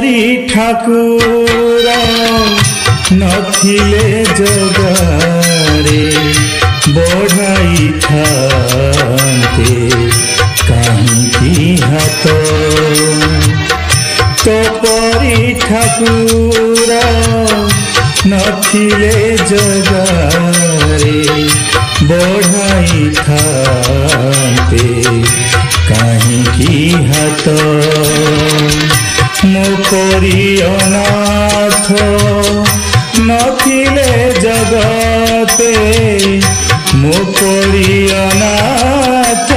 परी ठाकुर नथिले जगारे बढ़ाई थांते काहींकी हाथ तो परी ठाकुर नथिले जगारे बढ़ाई थांते काहींकी हाथ मो परी अनाथ नथिले जगते मो परी अनाथ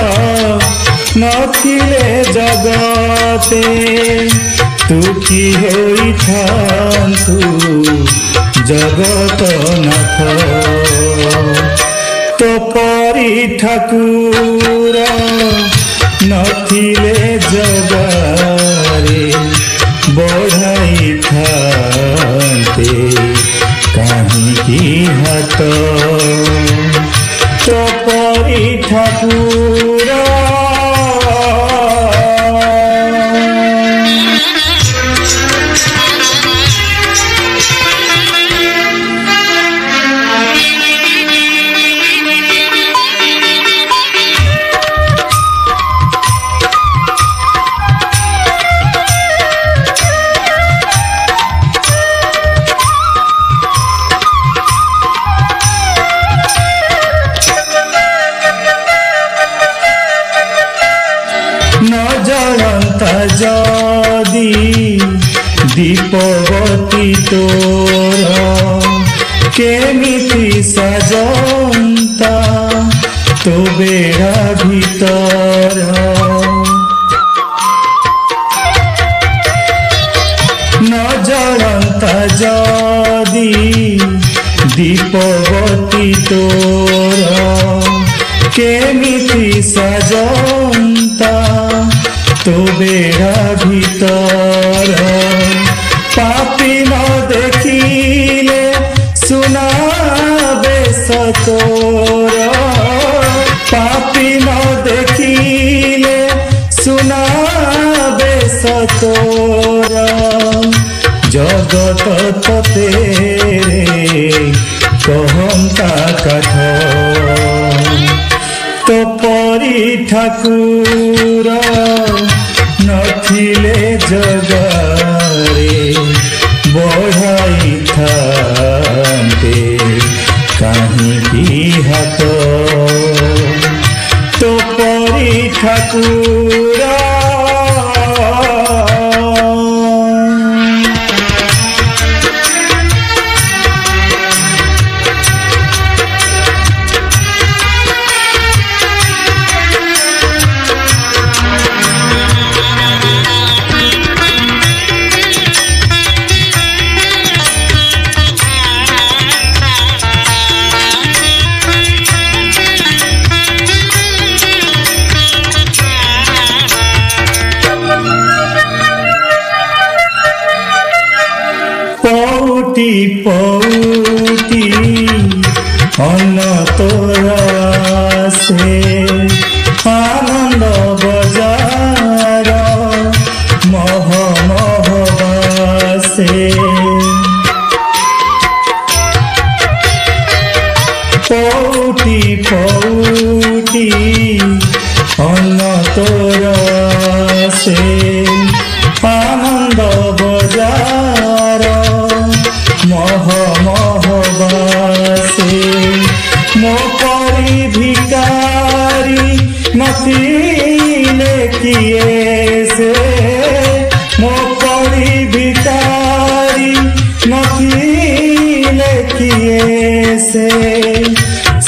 नथिले जगते तू कि होई थांतु जगत नाथ तो परी ठाकुर नथिले जगारे बढ़ाई थांते काहींकी हाथ तो परी ठाकुर जदि दीपवती तोर केमिति सजंता तो बेड़ा भीतर न जलंता जदि दीपवती तोर केमिति सजंता तो बेड़ा भीतर पापी न देखिले सुनाबे सतोर पापी न देखिले सुनाबे सतोर जगत तो तेरे कहंता काठ तो परी ठाकुर नथिले जगारे बढ़ाई थांते काहींकी हाथ तो परी ठाकुर पौटी पौटी अन्न तोरा से आनंद बजार मह महबासे पौटी पौटी अन्न तोरा से आनंद बजार मह महबासे मो परी भिकारी नथिले किए से मो परी भिकारी नथिले किए से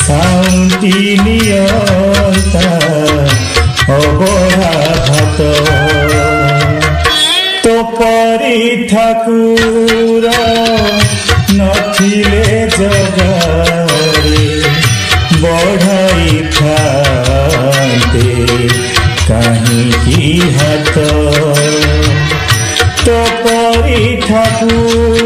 शांति नियंता अबढ़ा भात तो परी ठाकुर नथिले जगारे बढ़ाई थांते काहींकी हाथ तो परी ठाकुर